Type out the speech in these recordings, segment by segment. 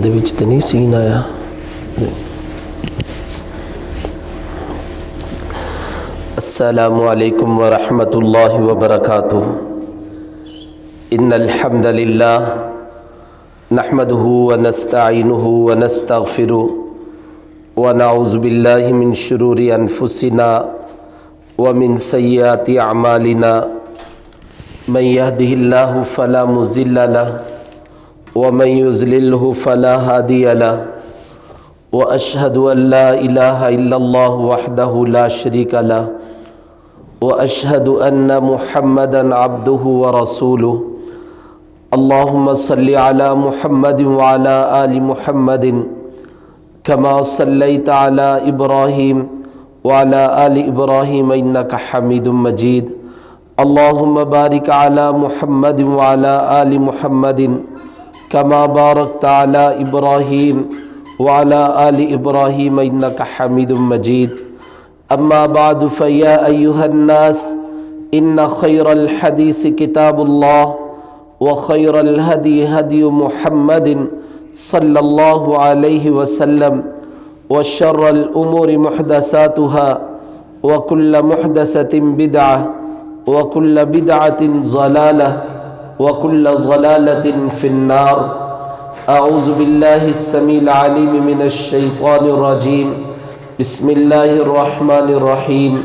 ਉਹਦੇ ਵਿੱਚ ਤੇ ਨਹੀਂ ਸੀਨ ਆਇਆ। السلام علیکم ورحمۃ اللہ وبرکاتہ۔ ان الحمد للہ نحمده ونستعینه ونستغفره ونعوذ باللہ من شرور انفسنا ومن سیئات اعمالنا من يهده الله فلا مضل له ومن يضلله فلا هادي له واشهد ان لا اله الا الله وحده لا شريك له واشهد ان محمدا عبده ورسوله اللهم صل على محمد وعلى آل محمد كما صليت على ابراهيم وعلى آل ابراهيم انك حميد مجيد اللهم بارك على محمد وعلى آل محمد كما باركت على ابراهيم وعلى آل ابراهيم انك حميد مجيد اما بعد فيا ايها الناس ان خير الحديث كتاب الله وخير الهدي هدي محمد صلى الله عليه وسلم وشر الامور محدثاتها وكل محدثة بدعة وكل بدعة ضلالة وكل ضلالة في النار اعوذ بالله السميع العليم من الشيطان الرجيم بسم اللہ الرحمن الرحیم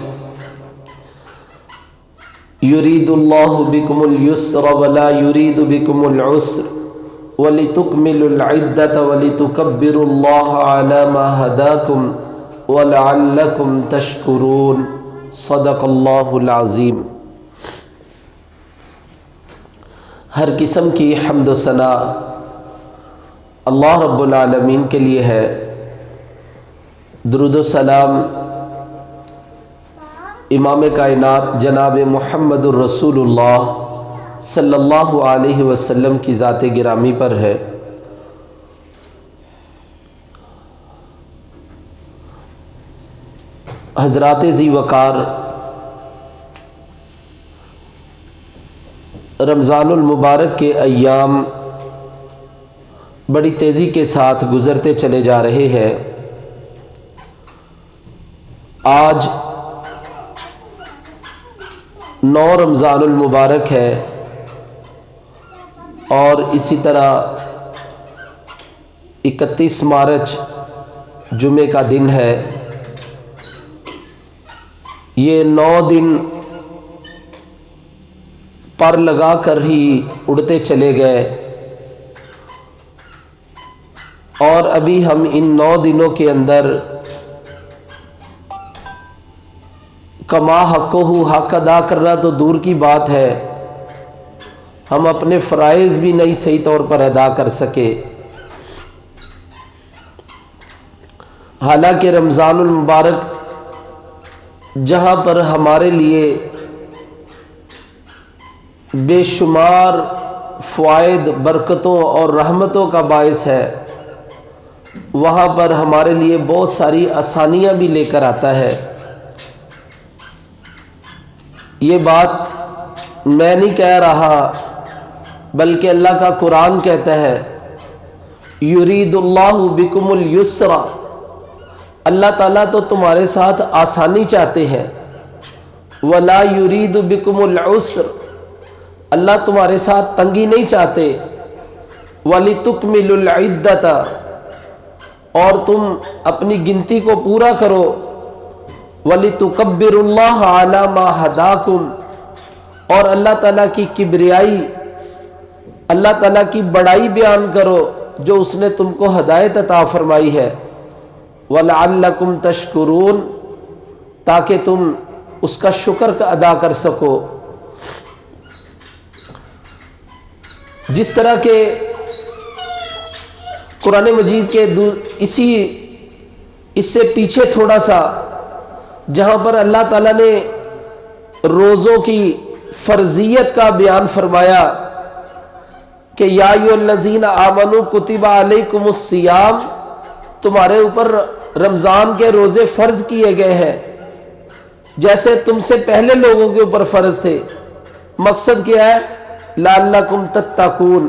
یرید اللہ بکم اليسر ولا یرید بکم العسر ولتکملوا العدة ولتکبروا اللہ علی ما ہداکم ولعلکم تشکرون صدق اللہ العظیم۔ ہر قسم کی حمد و ثنا اللہ رب العالمین کے لیے ہے۔ درود و سلام امام کائنات جناب محمد الرسول اللہ صلی اللہ علیہ وسلم کی ذات گرامی پر ہے۔ حضرات ذی وقار، رمضان المبارک کے ایام بڑی تیزی کے ساتھ گزرتے چلے جا رہے ہیں۔ آج 9 رمضان المبارک ہے اور اسی طرح 31 مارچ جمعے کا دن ہے۔ یہ 9 دن پر لگا کر ہی اڑتے چلے گئے اور ابھی ہم ان 9 دنوں کے اندر کما حقہ حق ادا کرنا تو دور کی بات ہے، ہم اپنے فرائض بھی نہیں صحیح طور پر ادا کر سکے۔ حالانکہ رمضان المبارک جہاں پر ہمارے لیے بے شمار فوائد، برکتوں اور رحمتوں کا باعث ہے، وہاں پر ہمارے لیے بہت ساری آسانیاں بھی لے کر آتا ہے۔ یہ بات میں نہیں کہہ رہا بلکہ اللہ کا قرآن کہتا ہے، یرید اللہ بکم اليسر، اللہ تعالیٰ تو تمہارے ساتھ آسانی چاہتے ہیں، ولا یرید بکم العسر، اللہ تمہارے ساتھ تنگی نہیں چاہتے، ولتکملوا العدۃ، اور تم اپنی گنتی کو پورا کرو، وَلِتُكَبِّرُ اللَّهَ عَلَى مَا هَدَاكُمْ، اور اللہ تعالیٰ کی کبریائی، اللہ تعالیٰ کی بڑائی بیان کرو جو اس نے تم کو ہدایت عطا فرمائی ہے، وَلَعَلَّكُمْ تَشْكُرُونَ، تاکہ تم اس کا شکر ادا کر سکو۔ جس طرح کہ قرآن مجید کے اس سے پیچھے تھوڑا سا جہاں پر اللہ تعالیٰ نے روزوں کی فرضیت کا بیان فرمایا کہ یا ایھا الذین آمنوا کتب علیکم الصیام، تمہارے اوپر رمضان کے روزے فرض کیے گئے ہیں جیسے تم سے پہلے لوگوں کے اوپر فرض تھے۔ مقصد کیا ہے؟ لعلکم تتقون،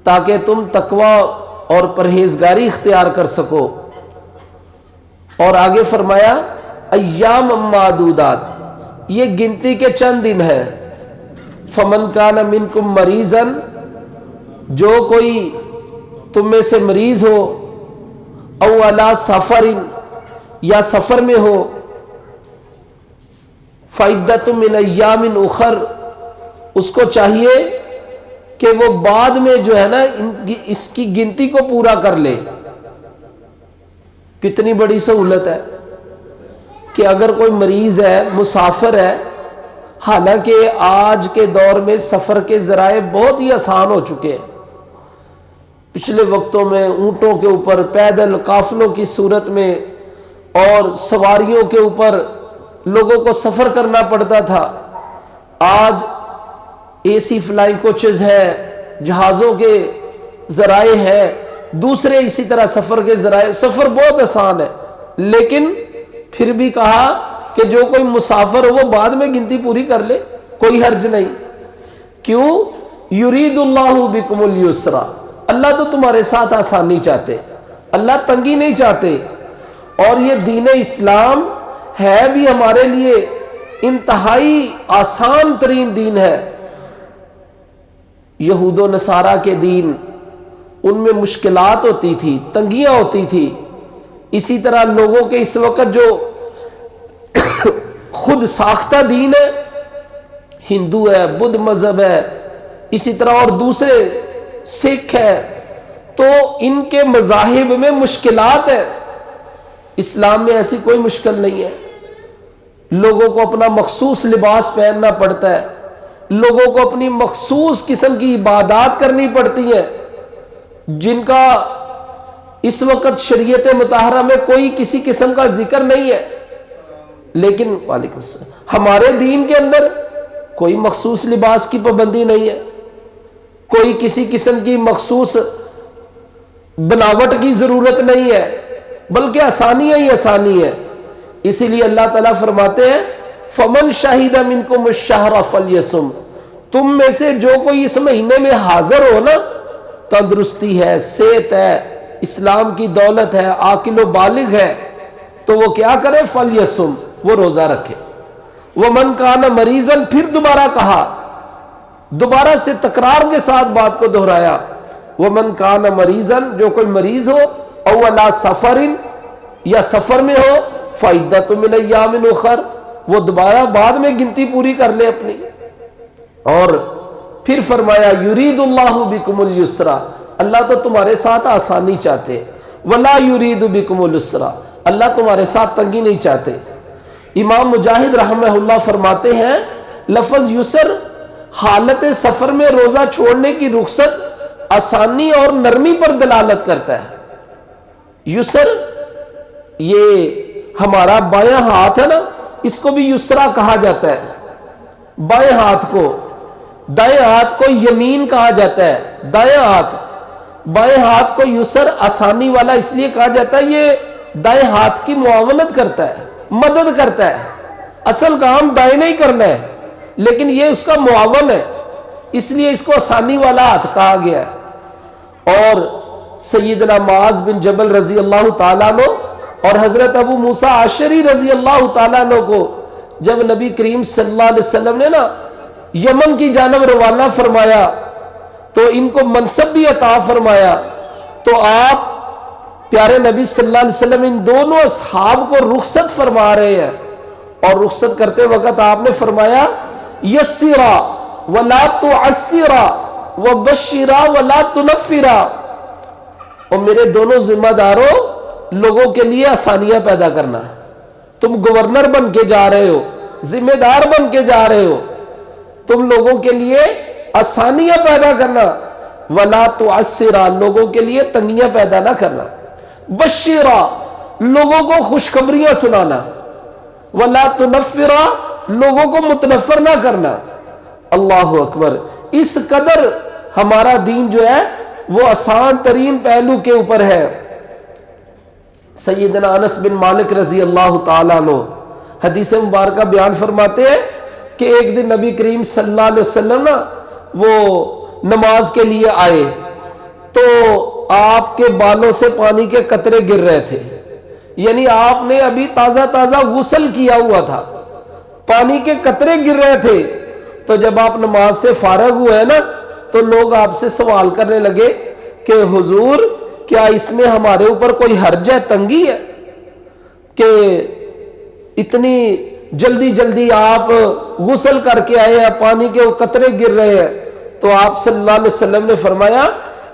تاکہ تم تقوی اور پرہیزگاری اختیار کر سکو۔ اور آگے فرمایا ایام معدودات، یہ گنتی کے چند دن ہیں۔ فمن کان منکم مریضا، جو کوئی تم میں سے مریض ہو، او علی سفر، یا سفر میں ہو، فعدۃ من ایام اخر، اس کو چاہیے کہ وہ بعد میں جو ہے نا اس کی گنتی کو پورا کر لے۔ کتنی بڑی سہولت ہے کہ اگر کوئی مریض ہے، مسافر ہے، حالانکہ آج کے دور میں سفر کے ذرائع بہت ہی آسان ہو چکے ہیں۔ پچھلے وقتوں میں اونٹوں کے اوپر، پیدل قافلوں کی صورت میں اور سواریوں کے اوپر لوگوں کو سفر کرنا پڑتا تھا۔ آج اے سی فلائنگ کوچز ہے، جہازوں کے ذرائع ہیں، دوسرے اسی طرح سفر کے ذرائع، سفر بہت آسان ہے۔ لیکن پھر بھی کہا کہ جو کوئی مسافر ہو وہ بعد میں گنتی پوری کر لے، کوئی حرج نہیں۔ کیوں؟ یرید اللہ بکم الیسر، اللہ تو تمہارے ساتھ آسانی چاہتے، اللہ تنگی نہیں چاہتے۔ اور یہ دین اسلام ہے بھی ہمارے لیے انتہائی آسان ترین دین ہے۔ یہود و نصارہ کے دین، ان میں مشکلات ہوتی تھی، تنگیاں ہوتی تھی۔ اسی طرح لوگوں کے اس وقت جو خود ساختہ دین ہے، ہندو ہے، بدھ مذہب ہے، اسی طرح اور دوسرے سکھ ہے، تو ان کے مذاہب میں مشکلات ہے۔ اسلام میں ایسی کوئی مشکل نہیں ہے۔ لوگوں کو اپنا مخصوص لباس پہننا پڑتا ہے، لوگوں کو اپنی مخصوص قسم کی عبادات کرنی پڑتی ہے، جن کا اس وقت شریعت مطہرہ میں کوئی کسی قسم کا ذکر نہیں ہے۔ لیکن وعلیکم السلام، ہمارے دین کے اندر کوئی مخصوص لباس کی پابندی نہیں ہے، کوئی کسی قسم کی مخصوص بناوٹ کی ضرورت نہیں ہے، بلکہ آسانی ہی آسانی ہے۔ اسی لیے اللہ تعالیٰ فرماتے ہیں فمن شہید منکم الشہر فلیصم، تم میں سے جو کوئی اس مہینے میں حاضر ہو نا، تندرستی ہے، صحت ہے، اسلام کی دولت ہے، عاقل و بالغ ہے، تو وہ کیا کرے؟ فلیصم، وہ روزہ رکھے۔ ومن کان مریضا، پھر دوبارہ کہا، دوبارہ سے تکرار کے ساتھ بات کو دہرایا، ومن کان مریضا، جو کوئی مریض ہو، او علی سفر، یا سفر میں ہو، فعدۃ من ایام اخر، وہ دوبارہ بعد میں گنتی پوری کر لے اپنی۔ اور پھر فرمایا یرید اللہ بکم الیسر، اللہ تو تمہارے ساتھ آسانی چاہتے، ولا یرید بکم العسر، اللہ تمہارے ساتھ تنگی نہیں چاہتے۔ امام مجاہد رحمہ اللہ فرماتے ہیں لفظ یسر حالت سفر میں روزہ چھوڑنے کی رخصت، آسانی اور نرمی پر دلالت کرتا ہے۔ یسر، یہ ہمارا بایاں ہاتھ ہے نا، اس کو بھی یسرا کہا جاتا ہے، بائیں ہاتھ کو۔ دائیں ہاتھ کو یمین کہا جاتا ہے، دائیں ہاتھ۔ بائیں ہاتھ کو یسر، آسانی والا اس لیے کہا جاتا ہے، یہ دائیں ہاتھ کی معاونت کرتا ہے، مدد کرتا ہے۔ اصل کام دائیں نہیں کرنا ہے، لیکن یہ اس کا معاون ہے، اس لیے اس کو آسانی والا ہاتھ کہا گیا ہے۔ اور سیدنا معاذ بن جبل رضی اللہ تعالیٰ عنہ اور حضرت ابو موسیٰ عشری رضی اللہ تعالیٰ عنہ کو جب نبی کریم صلی اللہ علیہ وسلم نے نا یمن کی جانب روانہ فرمایا تو ان کو منصب بھی عطا فرمایا، تو آپ پیارے نبی صلی اللہ علیہ وسلم ان دونوں اصحاب کو رخصت فرما رہے ہیں، اور رخصت کرتے وقت آپ نے فرمایا یسرا ولا تعسرا وبشرا ولا تنفرا، اور میرے دونوں ذمہ داروں، لوگوں کے لیے آسانیاں پیدا کرنا۔ تم گورنر بن کے جا رہے ہو، ذمہ دار بن کے جا رہے ہو، تم لوگوں کے لیے آسانیاں پیدا کرنا، ولا تعسرا، لوگوں کے لیے تنگیاں پیدا نہ کرنا، بشرا، لوگوں کو خوشخبریاں سنانا، ولا تنفرا، لوگوں کو متنفر نہ کرنا۔ اللہ اکبر، اس قدر ہمارا دین جو ہے وہ آسان ترین پہلو کے اوپر ہے۔ سیدنا انس بن مالک رضی اللہ تعالیٰ عنہ حدیث مبارکہ بیان فرماتے ہیں کہ ایک دن نبی کریم صلی اللہ علیہ وسلم نا وہ نماز کے لیے آئے، تو آپ کے بالوں سے پانی کے قطرے گر رہے تھے، یعنی آپ نے ابھی تازہ تازہ غسل کیا ہوا تھا، پانی کے قطرے گر رہے تھے. تو جب آپ نماز سے فارغ ہوئے نا تو لوگ آپ سے سوال کرنے لگے کہ حضور کیا اس میں ہمارے اوپر کوئی حرج ہے، تنگی ہے کہ اتنی جلدی جلدی آپ غسل کر کے آئے ہیں، پانی کے قطرے گر رہے ہیں؟ تو آپ صلی اللہ علیہ وسلم نے فرمایا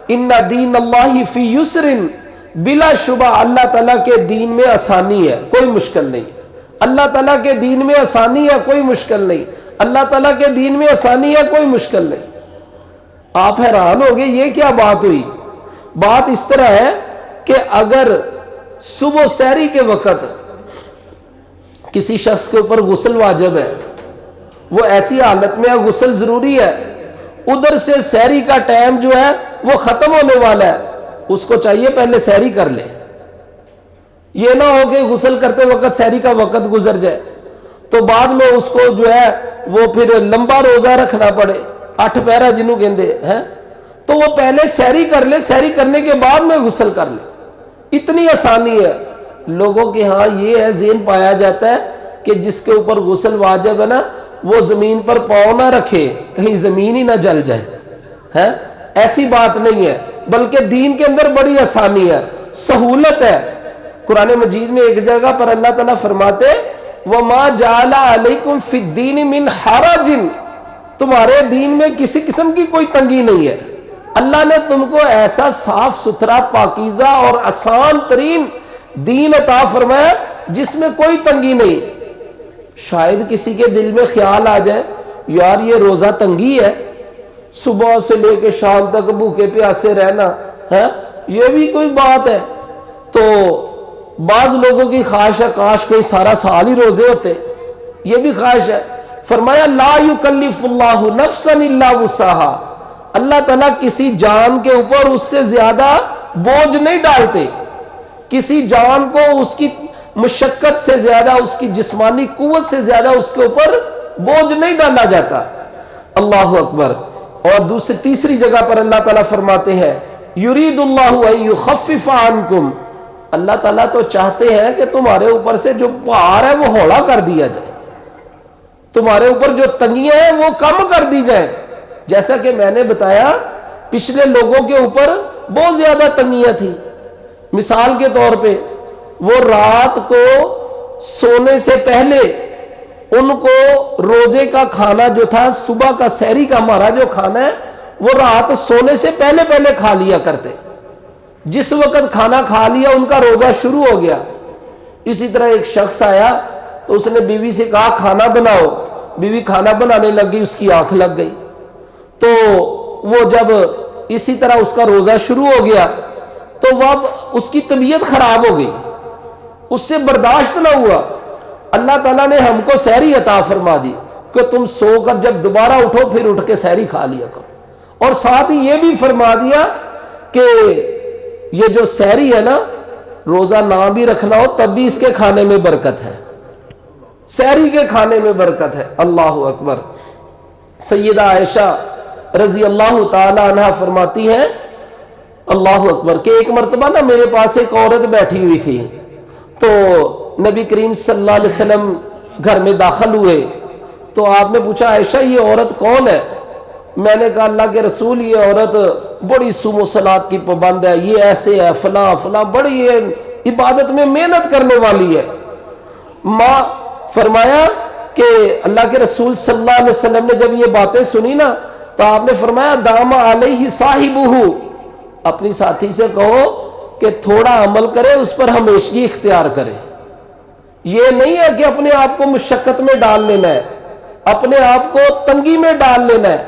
ان دین اللہ فی یسر، بلا شبہ اللہ تعالیٰ کے دین میں آسانی ہے، کوئی مشکل نہیں. اللہ تعالیٰ کے دین میں آسانی ہے، کوئی مشکل نہیں. اللہ تعالیٰ کے دین میں آسانی ہے، کوئی مشکل نہیں. آپ حیران ہو گئے یہ کیا بات ہوئی؟ بات اس طرح ہے کہ اگر صبح سحری کے وقت کسی شخص کے اوپر غسل واجب ہے، وہ ایسی حالت میں ہے غسل ضروری ہے، ادھر سے سحری کا ٹائم جو ہے وہ ختم ہونے والا ہے، اس کو چاہیے پہلے سحری کر لے. یہ نہ ہو کہ غسل کرتے وقت سحری کا وقت گزر جائے تو بعد میں اس کو جو ہے وہ پھر لمبا روزہ رکھنا پڑے، 8 پہرا جنہوں کہندے ہیں. تو وہ پہلے سحری کر لے، سحری کرنے کے بعد میں غسل کر لے. اتنی آسانی ہے. لوگوں کے ہاں یہ ہے ذہن پایا جاتا ہے کہ جس کے اوپر غسل واجب ہے نا وہ زمین پر پاؤں نہ رکھے، کہیں زمین ہی نہ جل جائے. ایسی بات نہیں ہے، بلکہ دین کے اندر بڑی آسانی ہے، سہولت ہے. قرآن مجید میں ایک جگہ پر اللہ تعالیٰ فرماتے وَمَا جَعَلَ عَلَيْكُمْ فِي الدِّينِ مِنْ حَرَجٍ، تمہارے دین میں کسی قسم کی کوئی تنگی نہیں ہے. اللہ نے تم کو ایسا صاف ستھرا پاکیزہ اور آسان ترین دین عطا فرمایا جس میں کوئی تنگی نہیں. شاید کسی کے دل میں خیال آ جائے یار یہ روزہ تنگی ہے، صبح سے لے کے شام تک بھوکے پیاسے رہنا ہے، یہ بھی کوئی بات ہے. تو بعض لوگوں کی خواہش ہے کاش کہیں سارا سال ہی روزے ہوتے، یہ بھی خواہش ہے. فرمایا لا یکلف اللہ نفسا الا وسعها، اللہ تعالیٰ کسی جان کے اوپر اس سے زیادہ بوجھ نہیں ڈالتے، کسی جان کو اس کی مشقت سے زیادہ، اس کی جسمانی قوت سے زیادہ اس کے اوپر بوجھ نہیں ڈالا جاتا. اللہ اکبر. اور تیسری جگہ پر اللہ تعالیٰ فرماتے ہیں یرید اللہ ان یخفف عنکم، اللہ تعالیٰ تو چاہتے ہیں کہ تمہارے اوپر سے جو بھار ہے وہ ہولا کر دیا جائے، تمہارے اوپر جو تنگیاں ہیں وہ کم کر دی جائیں. جیسا کہ میں نے بتایا پچھلے لوگوں کے اوپر بہت زیادہ تنگیاں تھیں. مثال کے طور پہ وہ رات کو سونے سے پہلے ان کو روزے کا کھانا جو تھا، صبح کا سحری کا ہمارا جو کھانا ہے وہ رات سونے سے پہلے پہلے کھا لیا کرتے. جس وقت کھانا کھا لیا ان کا روزہ شروع ہو گیا. اسی طرح ایک شخص آیا تو اس نے بیوی سے کہا کھانا بناؤ، بیوی کھانا بنانے لگ گئی، اس کی آنکھ لگ گئی. تو وہ جب اسی طرح اس کا روزہ شروع ہو گیا تو وہ اب اس کی طبیعت خراب ہو گئی، اس سے برداشت نہ ہوا. اللہ تعالیٰ نے ہم کو سحری عطا فرما دی کہ تم سو کر جب دوبارہ اٹھو پھر اٹھ کے سحری کھا لیا کرو. اور ساتھ ہی یہ بھی فرما دیا کہ یہ جو سحری ہے نا روزہ نہ بھی رکھنا ہو تب بھی اس کے کھانے میں برکت ہے، سحری کے کھانے میں برکت ہے. اللہ اکبر. سیدہ عائشہ رضی اللہ تعالی عنہ فرماتی ہیں اللہ اکبر کہ ایک مرتبہ نا میرے پاس ایک عورت بیٹھی ہوئی تھی، تو نبی کریم صلی اللہ علیہ وسلم گھر میں داخل ہوئے تو آپ نے پوچھا عائشہ یہ عورت کون ہے؟ میں نے کہا اللہ کے رسول یہ عورت بڑی صوم و صلات کی پابند ہے، یہ ایسے ہے فلاں فلاں، بڑی عبادت میں محنت کرنے والی ہے. ماں فرمایا کہ اللہ کے رسول صلی اللہ علیہ وسلم نے جب یہ باتیں سنی نا تو آپ نے فرمایا دام علیہ صاحبہ، اپنی ساتھی سے کہو کہ تھوڑا عمل کرے، اس پر ہمیشگی اختیار کرے. یہ نہیں ہے کہ اپنے آپ کو مشقت میں ڈال لینا ہے، اپنے آپ کو تنگی میں ڈال لینا ہے،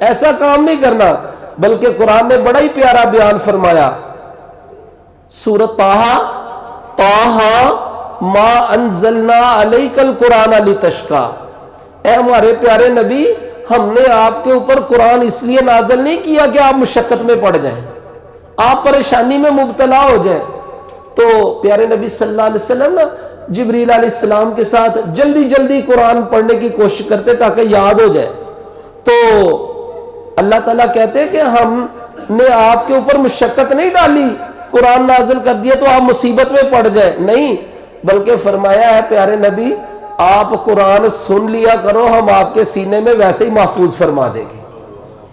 ایسا کام نہیں کرنا. بلکہ قرآن نے بڑا ہی پیارا بیان فرمایا سورۃ طٰہٰ ما انزلنا علیک القرآن لتشقی، اے ہمارے پیارے نبی ہم نے آپ کے اوپر قرآن اس لیے نازل نہیں کیا کہ آپ مشقت میں پڑ جائیں، آپ پریشانی میں مبتلا ہو جائیں. تو پیارے نبی صلی اللہ علیہ وسلم نا جبریل علیہ السلام کے ساتھ جلدی جلدی قرآن پڑھنے کی کوشش کرتے تاکہ یاد ہو جائے. تو اللہ تعالیٰ کہتے ہیں کہ ہم نے آپ کے اوپر مشقت نہیں ڈالی، قرآن نازل کر دیا تو آپ مصیبت میں پڑ گئے، نہیں، بلکہ فرمایا ہے پیارے نبی آپ قرآن سن لیا کرو، ہم آپ کے سینے میں ویسے ہی محفوظ فرما دیں گے۔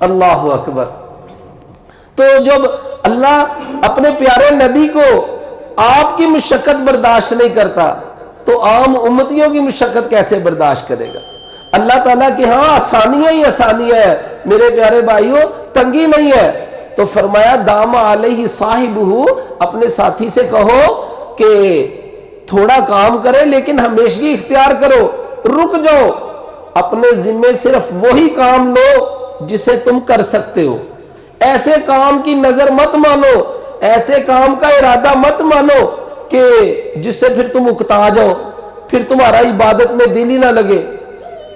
اللہ اکبر۔ تو جب اللہ اپنے پیارے نبی کو آپ کی مشقت برداشت نہیں کرتا تو عام امتیوں کی مشقت کیسے برداشت کرے گا؟ اللہ تعالیٰ کہ ہاں آسانیاں ہی آسانیاں ہیں میرے پیارے بھائیوں، تنگی نہیں ہے۔ تو فرمایا دام علیہ صاحبہ، اپنے ساتھی سے کہو کہ تھوڑا کام کرے لیکن ہمیشگی اختیار کرو، رک جاؤ، اپنے ذمے صرف وہی کام لو جسے تم کر سکتے ہو، ایسے کام کی نظر مت مانو، ایسے کام کا ارادہ مت مانو کہ جس سے پھر تم اکتا جاؤ، پھر تمہارا عبادت میں دل ہی نہ لگے۔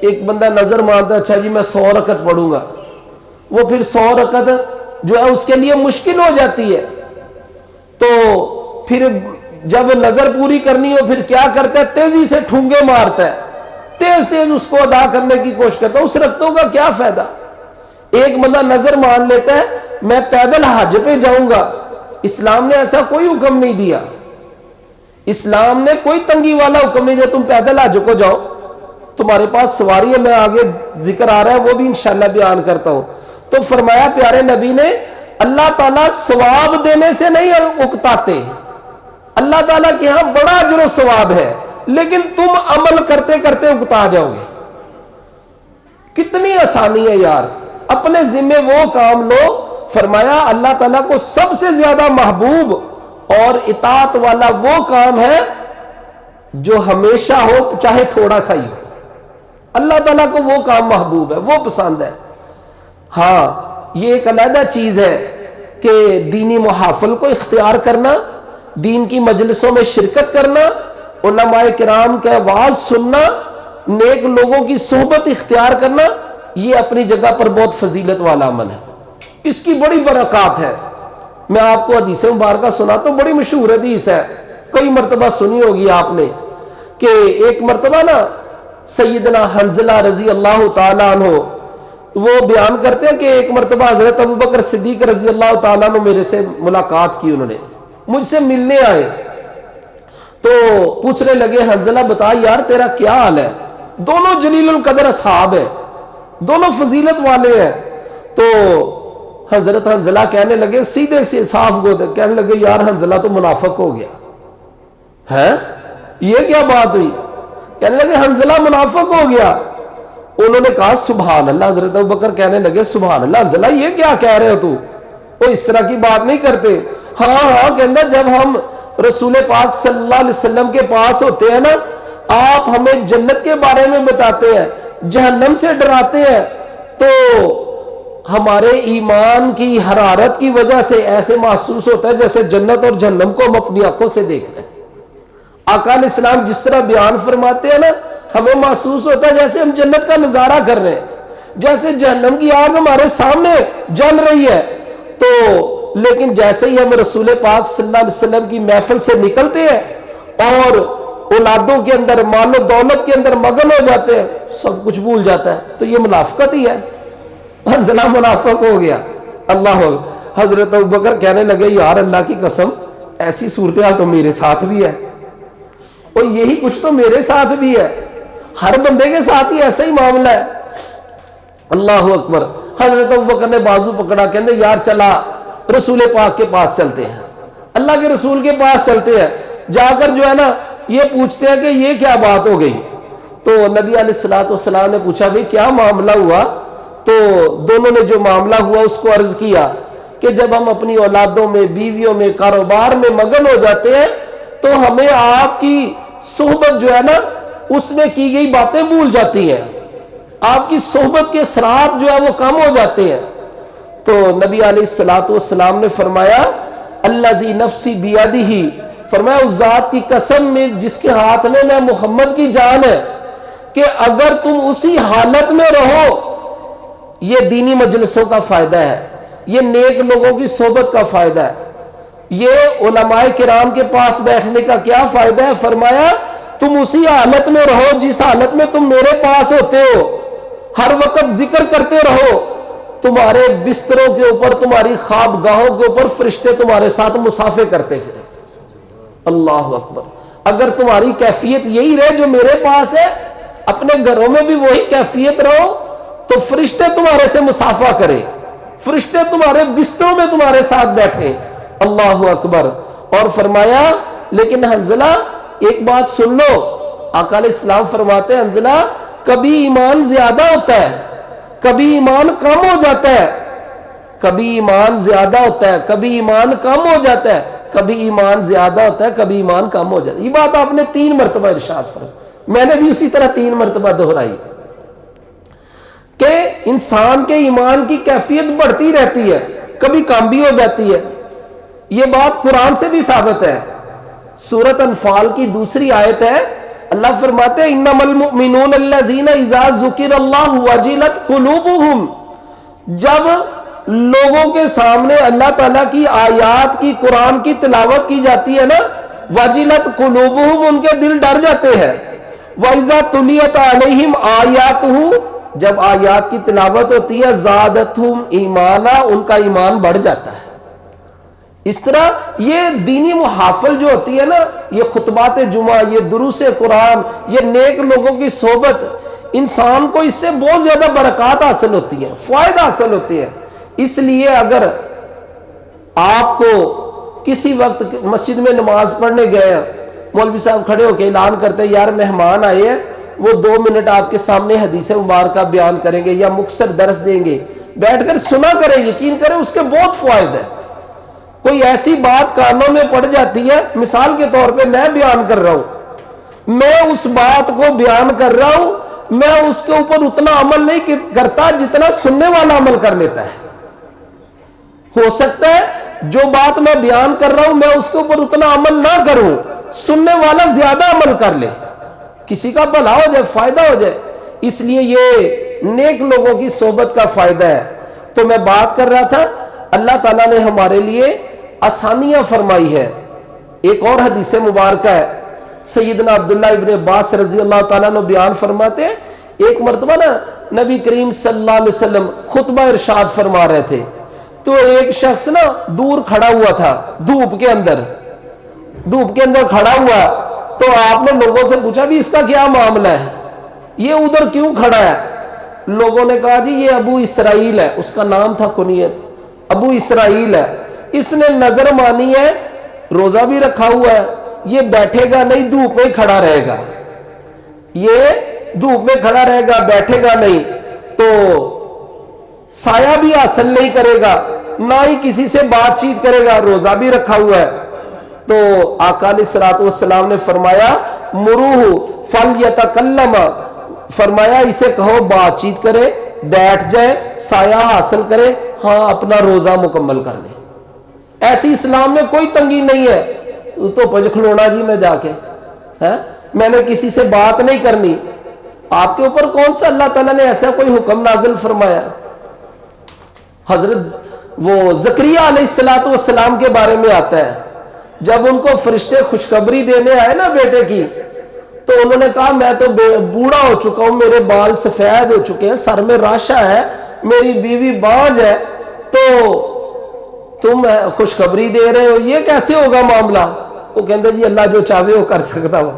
ایک بندہ نظر مانتا اچھا جی میں 100 رکعت پڑھوں گا، وہ پھر 100 رکعت جو ہے اس کے لیے مشکل ہو جاتی ہے، تو پھر جب نظر پوری کرنی ہو پھر کیا کرتا ہے؟ تیزی سے ٹھونگے مارتا ہے، تیز تیز اس کو ادا کرنے کی کوشش کرتا ہے، اس رکعتوں کا کیا فائدہ؟ ایک بندہ نظر مان لیتا ہے میں پیدل حج پہ جاؤں گا، اسلام نے ایسا کوئی حکم نہیں دیا، اسلام نے کوئی تنگی والا حکم نہیں دیا تم پیدل حج کو جاؤ، تمہارے پاس سواری ہے، میں آگے ذکر آ رہا ہے وہ بھی انشاءاللہ بیان کرتا ہوں۔ تو فرمایا پیارے نبی نے اللہ تعالیٰ ثواب دینے سے نہیں اکتاتے، اللہ تعالیٰ کے ہاں بڑا اجر و ثواب ہے، لیکن تم عمل کرتے کرتے اکتا جاؤ گے۔ کتنی آسانی ہے یار، اپنے ذمے وہ کام لو۔ فرمایا اللہ تعالیٰ کو سب سے زیادہ محبوب اور اطاعت والا وہ کام ہے جو ہمیشہ ہو چاہے تھوڑا سا ہی ہو، اللہ تعالیٰ کو وہ کام محبوب ہے، وہ پسند ہے۔ ہاں یہ ایک علیحدہ چیز ہے کہ دینی محافل کو اختیار کرنا، دین کی مجلسوں میں شرکت کرنا، علماء کرام کا وعظ سننا، نیک لوگوں کی صحبت اختیار کرنا، یہ اپنی جگہ پر بہت فضیلت والا عمل ہے، اس کی بڑی برکات ہے۔ میں آپ کو حدیث مبارکہ سناتا ہوں، بڑی مشہور حدیث ہے، کئی مرتبہ سنی ہوگی آپ نے، کہ ایک مرتبہ نا سیدنا حنظلہ رضی اللہ تعالیٰ عنہ وہ بیان کرتے ہیں کہ ایک مرتبہ حضرت ابوبکر صدیق رضی اللہ تعالیٰ عنہ میرے سے ملاقات کی، انہوں نے مجھ سے ملنے آئے تو پوچھنے لگے حنظلہ بتا یار تیرا کیا حال ہے؟ دونوں جلیل القدر اصحاب ہیں، دونوں فضیلت والے ہیں۔ تو حضرت حنظلہ کہنے لگے سیدھے سے صاف گو کہنے لگے یار حنظلہ تو منافق ہو گیا ہے، یہ کیا بات ہوئی؟ کہنے لگے حنظلہ منافق ہو گیا۔ انہوں نے کہا سبحان اللہ، حضرت ابوبکر کہنے لگے سبحان اللہ حنظلہ یہ کیا کہہ رہے ہو تو، وہ اس طرح کی بات نہیں کرتے۔ ہاں کہنا جب ہم رسول پاک صلی اللہ علیہ وسلم کے پاس ہوتے ہیں نا، آپ ہمیں جنت کے بارے میں بتاتے ہیں، جہنم سے ڈراتے ہیں، تو ہمارے ایمان کی حرارت کی وجہ سے ایسے محسوس ہوتا ہے جیسے جنت اور جہنم کو ہم اپنی آنکھوں سے دیکھ رہے ہیں۔ آقا علیہ السلام جس طرح بیان فرماتے ہیں نا، ہمیں محسوس ہوتا ہے جیسے ہم جنت کا نظارہ کر رہے ہیں، جیسے جہنم کی آگ ہمارے سامنے جل رہی ہے۔ تو لیکن جیسے ہی ہم رسول پاک صلی اللہ علیہ وسلم کی محفل سے نکلتے ہیں اور اولادوں کے اندر مال و دولت کے اندر مگن ہو جاتے ہیں، سب کچھ بھول جاتا ہے، تو یہ منافقت ہی ہے، حنظلہ منافق ہو گیا۔ اللہ حضرت ابوبکر کہنے لگے یار اللہ کی قسم ایسی صورتحال تو میرے ساتھ بھی ہے، اور یہی کچھ تو میرے ساتھ بھی ہے، ہر بندے کے ساتھ ہی ایسا ہی معاملہ ہے۔ اللہ اکبر۔ حضرت ابوبکر نے بازو پکڑا، کہنے یار چلا رسول پاک کے پاس چلتے ہیں، اللہ کے رسول کے پاس چلتے ہیں، جا کر جو ہے نا یہ پوچھتے ہیں کہ یہ کیا بات ہو گئی۔ تو نبی علیہ السلام نے پوچھا بھئی کیا معاملہ ہوا؟ تو دونوں نے جو معاملہ ہوا اس کو عرض کیا کہ جب ہم اپنی اولادوں میں، بیویوں میں، کاروبار میں مگن ہو جاتے ہیں تو ہمیں آپ کی صحبت جو ہے نا اس میں کی گئی باتیں بھول جاتی ہیں، آپ کی صحبت کے اثرات جو ہے وہ کم ہو جاتے ہیں۔ تو نبی علیہ السلام نے فرمایا الذی نفسی بیدہ، فرمایا اس ذات کی قسم میں جس کے ہاتھ میں محمد کی جان ہے کہ اگر تم اسی حالت میں رہو، یہ دینی مجلسوں کا فائدہ ہے، یہ نیک لوگوں کی صحبت کا فائدہ ہے، یہ علماء کرام کے پاس بیٹھنے کا کیا فائدہ ہے؟ فرمایا تم اسی حالت میں رہو جس حالت میں تم میرے پاس ہوتے ہو، ہر وقت ذکر کرتے رہو، تمہارے بستروں کے اوپر، تمہاری خواب گاہوں کے اوپر فرشتے تمہارے ساتھ مسافے کرتے پھریں۔ اللہ اکبر۔ اگر تمہاری کیفیت یہی رہے جو میرے پاس ہے، اپنے گھروں میں بھی وہی کیفیت رہو، تو فرشتے تمہارے سے مسافہ کریں، فرشتے تمہارے بستروں میں تمہارے ساتھ بیٹھیں۔ اللہ اکبر۔ اور فرمایا لیکن حنظلہ ایک بات سن لو، آقا علیہ السلام فرماتے ہیں حنظلہ کبھی ایمان زیادہ ہوتا ہے، کبھی ایمان کم ہو جاتا ہے، کبھی ایمان زیادہ ہوتا ہے، کبھی ایمان کم ہو جاتا ہے، کبھی ایمان زیادہ ہوتا ہے، کبھی ایمان کم ہو جاتا ہے۔ یہ بات آپ نے 3 مرتبہ ارشاد فرمائی، میں نے بھی اسی طرح 3 مرتبہ دہرائی کہ انسان کے ایمان کی کیفیت بڑھتی رہتی ہے، کبھی کم بھی ہو جاتی ہے۔ یہ بات قرآن سے بھی ثابت ہے۔ سورۃ انفال کی 2 آیت ہے، اللہ فرماتے ہیں انما المؤمنون الذین اذا ذکر اللہ وجلت قلوبہم، جب لوگوں کے سامنے اللہ تعالیٰ کی آیات کی، قرآن کی تلاوت کی جاتی ہے نا، وجلت قلوبہم، ان کے دل ڈر جاتے ہیں، وَإِذَا تُلِيَتْ عَلَيْهِمْ آیاتُهُ، جب آیات کی تلاوت ہوتی ہے، زَادَتْهُمْ ایمانا، ان کا ایمان بڑھ جاتا ہے۔ اس طرح یہ دینی محافل جو ہوتی ہے نا، یہ خطبات جمعہ، یہ دروس قرآن، یہ نیک لوگوں کی صحبت، انسان کو اس سے بہت زیادہ برکات حاصل ہوتی ہیں، فائدہ حاصل ہوتے ہیں۔ اس لیے اگر آپ کو کسی وقت مسجد میں نماز پڑھنے گئے ہیں، مولوی صاحب کھڑے ہو کے اعلان کرتے ہیں یار مہمان آئے ہیں، وہ 2 منٹ آپ کے سامنے حدیث مبارکہ بیان کریں گے یا مختصر درس دیں گے، بیٹھ کر سنا کریں، یقین کریں اس کے بہت فوائد ہیں۔ کوئی ایسی بات کانوں میں پڑ جاتی ہے، مثال کے طور پہ میں بیان کر رہا ہوں، میں اس بات کو بیان کر رہا ہوں، میں اس کے اوپر اتنا عمل نہیں کرتا جتنا سننے والا عمل کر لیتا ہے۔ ہو سکتا ہے جو بات میں بیان کر رہا ہوں میں اس کے اوپر اتنا عمل نہ کروں، سننے والا زیادہ عمل کر لے، کسی کا بھلا ہو جائے، فائدہ ہو جائے۔ اس لیے یہ نیک لوگوں کی صحبت کا فائدہ ہے۔ تو میں بات کر رہا تھا اللہ تعالیٰ نے ہمارے لیے آسانیاں فرمائی ہے۔ ایک اور حدیث مبارکہ ہے، سیدنا عبداللہ ابن عباس رضی اللہ تعالیٰ نے بیان فرماتے ہیں، ایک مرتبہ نا نبی کریم صلی اللہ علیہ وسلم خطبہ ارشاد فرما رہے تھے، تو ایک شخص نا دور کھڑا ہوا تھا، دھوپ کے اندر کھڑا ہوا، تو آپ نے لوگوں سے پوچھا بھی اس کا کیا معاملہ ہے، یہ ادھر کیوں کھڑا ہے؟ لوگوں نے کہا جی یہ ابو اسرائیل ہے، اس کا نام تھا کنیت، ابو اسرائیل ہے، اس نے نظر مانی ہے، روزہ بھی رکھا ہوا ہے، یہ بیٹھے گا نہیں، دھوپ میں کھڑا رہے گا، یہ دھوپ میں کھڑا رہے گا، بیٹھے گا نہیں، تو سایہ بھی حاصل نہیں کرے گا، نہ ہی کسی سے بات چیت کرے گا، روزہ بھی رکھا ہوا ہے۔ تو آقا علیہ الصلوۃ والسلام نے فرمایا مروہ فلیتکلم، فرمایا اسے کہو بات چیت کرے، بیٹھ جائے، سایہ حاصل کرے، ہاں اپنا روزہ مکمل کر لے۔ ایسی اسلام میں کوئی تنگی نہیں ہے تو پجکھلونا جی میں جا کے میں نے کسی سے بات نہیں کرنی۔ آپ کے اوپر کون سا اللہ تعالیٰ نے ایسا کوئی حکم نازل فرمایا؟ حضرت وہ زکریا علیہ السلام کے بارے میں آتا ہے، جب ان کو فرشتے خوشخبری دینے آئے نا بیٹے کی، تو انہوں نے کہا میں تو بوڑھا ہو چکا ہوں، میرے بال سفید ہو چکے ہیں، سر میں راشا ہے، میری بیوی بانج ہے، تو تم خوشخبری دے رہے ہو، یہ کیسے ہوگا معاملہ؟ وہ کہتے جی اللہ جو چاہے وہ کر سکتا ہو۔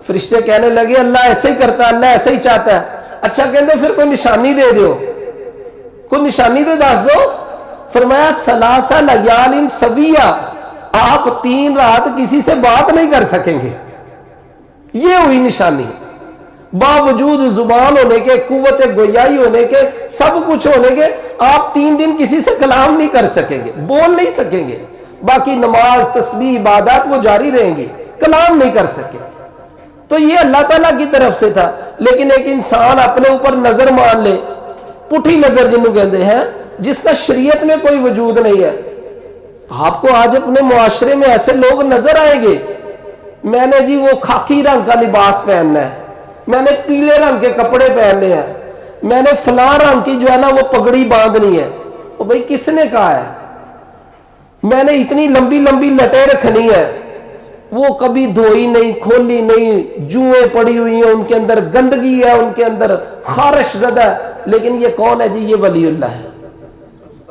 فرشتے کہنے لگے اللہ ایسے ہی کرتا ہے، اللہ ایسے ہی چاہتا ہے۔ اچھا کہتے پھر کوئی نشانی دے دو، کوئی نشانی دے دس دو۔ فرمایا سلاسہ لیال سویہ، آپ 3 رات کسی سے بات نہیں کر سکیں گے، یہ ہوئی نشانی۔ باوجود زبان ہونے کے، قوت گویائی ہونے کے، سب کچھ ہونے کے، آپ 3 دن کسی سے کلام نہیں کر سکیں گے، بول نہیں سکیں گے، باقی نماز تسبیح عبادات وہ جاری رہیں گی، کلام نہیں کر سکے۔ تو یہ اللہ تعالیٰ کی طرف سے تھا۔ لیکن ایک انسان اپنے اوپر نظر مان لے، پٹھی نظر جنہوں کہتے ہیں، جس کا شریعت میں کوئی وجود نہیں ہے۔ آپ کو آج اپنے معاشرے میں ایسے لوگ نظر آئیں گے، میں نے جی وہ خاکی رنگ کا لباس پہننا ہے، میں نے پیلے رنگ کے کپڑے پہننے ہیں، میں نے فلاں رنگ کی جو ہے نا وہ پگڑی باندھنی ہے۔ وہ بھائی کس نے کہا ہے؟ میں نے اتنی لمبی لمبی لٹیں رکھنی ہے، وہ کبھی دھوئی نہیں، کھولی نہیں، جوئیں پڑی ہوئی ہیں ان کے اندر، گندگی ہے ان کے اندر، خارش زدہ ہے، لیکن یہ کون ہے جی؟ یہ ولی اللہ ہے۔